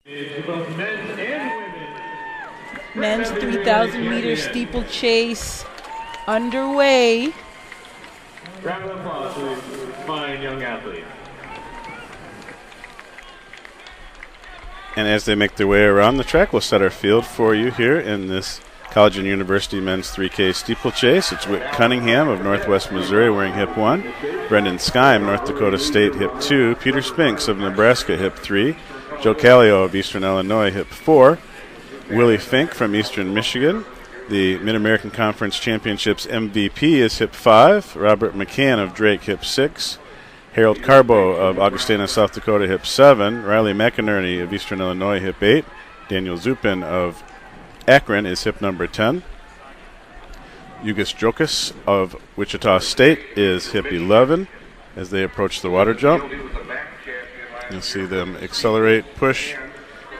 Both men's and women's. Men's 3,000 meter steeplechase underway. Round of applause for these fine young athletes. And as they make their way around the track, we'll set our field for you here in this College and University Men's 3K Steeplechase. It's Whit Cunningham of Northwest Missouri wearing hip 1. Brendan Skyme, North Dakota State, hip 2. Peter Spinks of Nebraska, hip 3. Joe Callio of Eastern Illinois, hip 4. Willie Fink from Eastern Michigan. The Mid-American Conference Championships MVP is hip 5. Robert McCann of Drake, hip 6. Harold Carbo of Augustana, South Dakota, hip 7. Riley McInerney of Eastern Illinois, hip 8. Daniel Zupin of Akron is hip number 10. Yugis Jokas of Wichita State is hip 11 as they approach the water jump. You'll see them accelerate, push,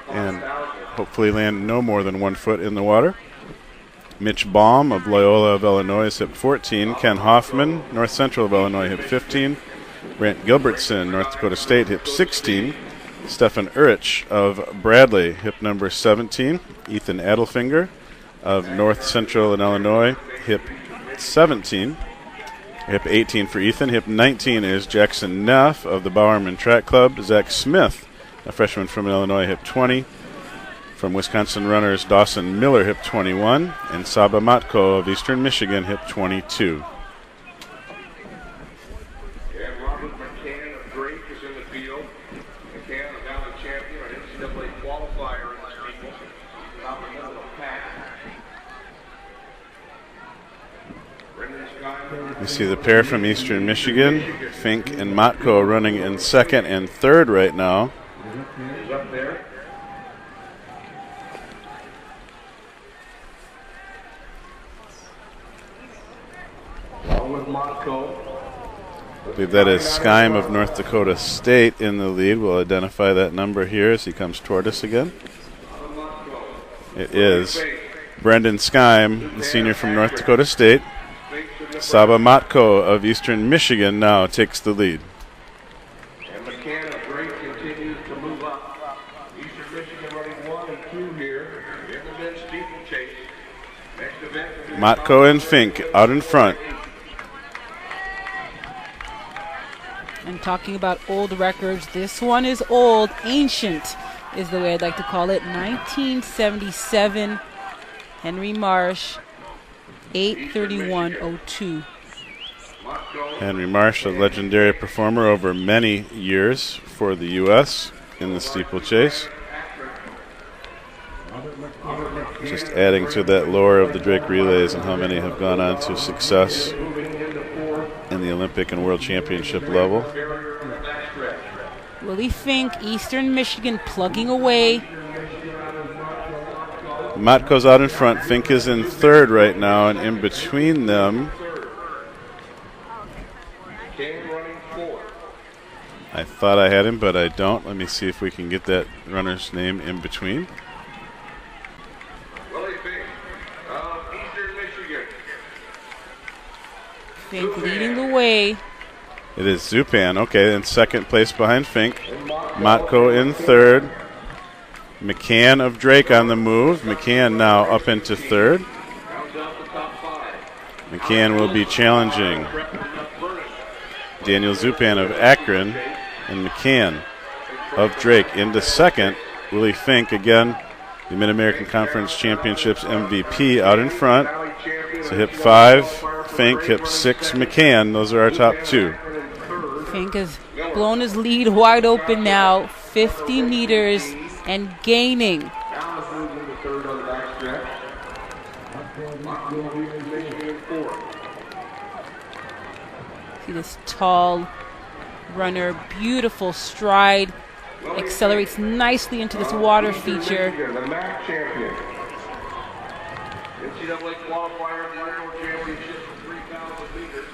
and hopefully land no more than 1 foot in the water. Mitch Baum of Loyola of Illinois is hip 14. Ken Hoffman, North Central of Illinois, hip 15. Brant Gilbertson, North Dakota State, hip 16. Stefan Urich of Bradley, hip number 17. Ethan Adelfinger of North Central in Illinois, hip 17. Hip 18 for Ethan. Hip 19 is Jackson Neff of the Bowerman Track Club. Zach Smith, a freshman from Illinois, hip 20. From Wisconsin runners, Dawson Miller, hip 21. And Saba Matko of Eastern Michigan, hip 22. You see the pair from Eastern Michigan, Fink and Matko, running in second and third right now. I believe that is Skyme of North Dakota State in the lead. We'll identify that number here as he comes toward us again. It is Brendan Skyme, the senior from North Dakota State. Saba Matko of Eastern Michigan now takes the lead. And McCann of Drake continues to move up. Eastern Michigan running 1 and 2 here in the men's steeplechase. Next event. Matko and Fink out in front. And talking about old records, this one is old. Ancient is the way I'd like to call it. 1977, Henry Marsh. 8:31:02. Henry Marsh, a legendary performer over many years for the U.S. in the steeplechase. Just adding to that lore of the Drake relays and how many have gone on to success in the Olympic and World Championship level. Willie Fink, Eastern Michigan, plugging away. Matko's out in front. Fink is in third right now, and in between them, I thought I had him, but I don't. Let me see if we can get that runner's name in between. Willie Fink of Eastern Michigan. Fink leading the way. It is Zupan. Okay, in second place behind Fink. Matko in third. McCann of Drake on the move. McCann now up into third. McCann will be challenging Daniel Zupan of Akron, and McCann of Drake into second. Willie Fink, again, the Mid-American Conference Championships MVP, out in front. So hip 5, Fink, hip 6, McCann. Those are our top two. Fink has blown his lead wide open now, 50 meters and gaining. See this tall runner, beautiful stride, accelerates nicely into this water feature. The MAC champion. NCAA qualifier, the Indoor Championship for 3,000 meters.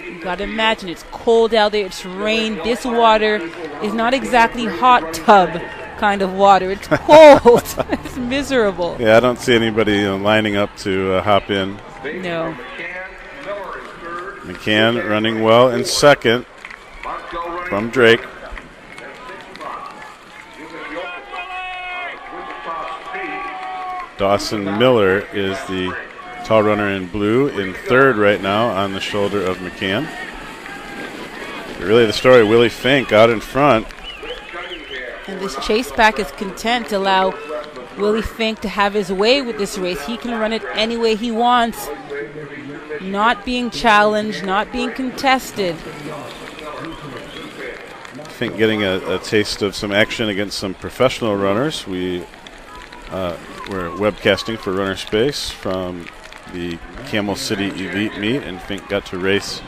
You gotta imagine it's cold out there, it's rain. This water is not exactly hot tub kind of water. It's cold. It's miserable. Yeah, I don't see anybody lining up to hop in. No. McCann running well in second from Drake. Dawson Miller is the tall runner in blue, in third right now on the shoulder of McCann. But really the story, Willie Fink out in front. And this chase pack is content to allow Willie Fink to have his way with this race. He can run it any way he wants, not being challenged, not being contested. Fink getting a taste of some action against some professional runners. We're webcasting for Runner Space from the Camel City Elite Meet, and Fink got to race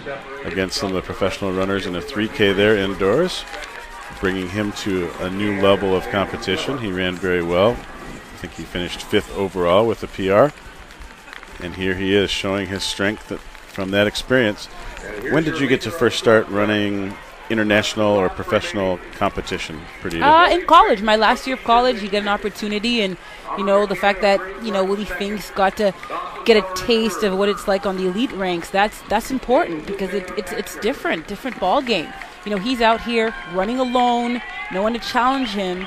against some of the professional runners in a 3K there indoors, bringing him to a new level of competition. He ran very well. I think he finished 5th overall with a PR. And here he is showing his strength from that experience. When did you get to first start running international or professional competition, Perdita? In college, my last year of college, you get an opportunity, and the fact that Willie Fink's got to get a taste of what it's like on the elite ranks. That's important because it's different ball game. He's out here running alone, no one to challenge him.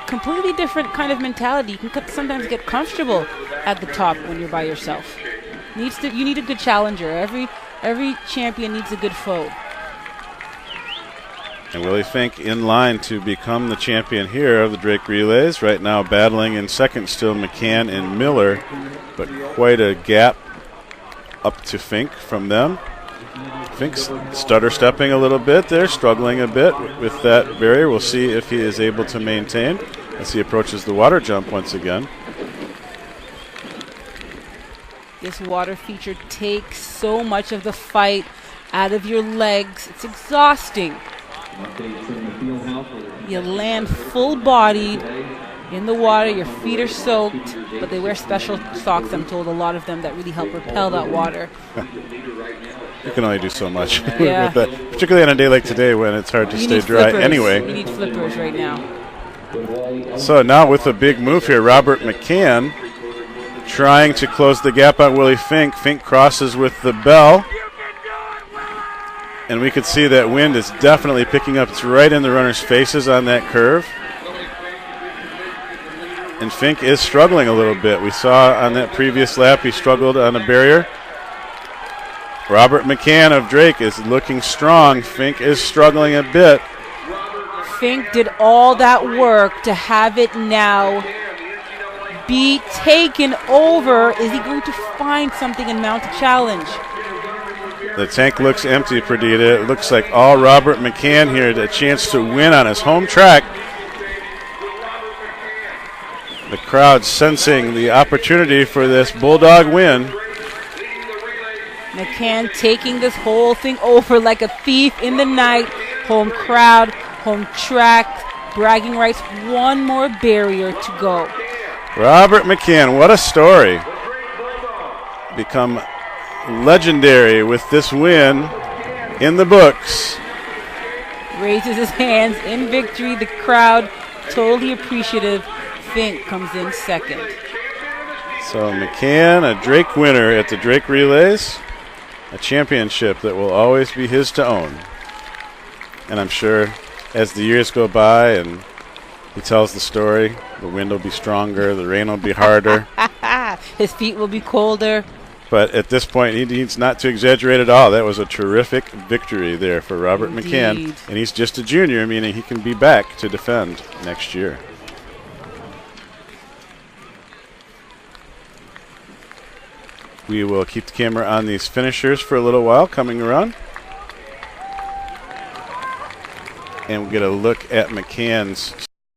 Completely different kind of mentality. You can sometimes get comfortable at the top when you're by yourself. You need a good challenger. Every champion needs a good foe. And Willie Fink in line to become the champion here of the Drake Relays. Right now battling in second still McCann and Miller, but quite a gap up to Fink from them. Fink's stutter stepping a little bit there, struggling a bit with that barrier. We'll see if he is able to maintain as he approaches the water jump once again. This water feature takes so much of the fight out of your legs. It's exhausting. You land full-bodied in the water. Your feet are soaked, but they wear special socks, I'm told, a lot of them, that really help repel that water. You can only do so much with Yeah. that, particularly on a day like today when it's hard to You stay need dry flippers. anyway. You need flippers right now. So now with a big move here, Robert McCann trying to close the gap on Willie Fink. Fink crosses with the bell. And we could see that wind is definitely picking up. It's right in the runners' faces on that curve. And Fink is struggling a little bit. We saw on that previous lap he struggled on a barrier. Robert McCann of Drake is looking strong. Fink is struggling a bit. Fink did all that work to have it now be taken over. Is he going to find something and mount a challenge? The tank looks empty, Perdita. It looks like all Robert McCann here, a chance to win on his home track. The crowd sensing the opportunity for this Bulldog win. McCann taking this whole thing over like a thief in the night. Home crowd, home track, bragging rights. One more barrier to go. Robert McCann, what a story. Become legendary with this win in the books. Raises his hands in victory. The crowd totally appreciative. Fink comes in second. So McCann, a Drake winner at the Drake Relays, a championship that will always be his to own. And I'm sure as the years go by and he tells the story, the wind will be stronger, the rain will be harder. His feet will be colder. But at this point, he needs not to exaggerate at all. That was a terrific victory there for Robert McCann. And he's just a junior, meaning he can be back to defend next year. We will keep the camera on these finishers for a little while coming around. And we'll get a look at McCann's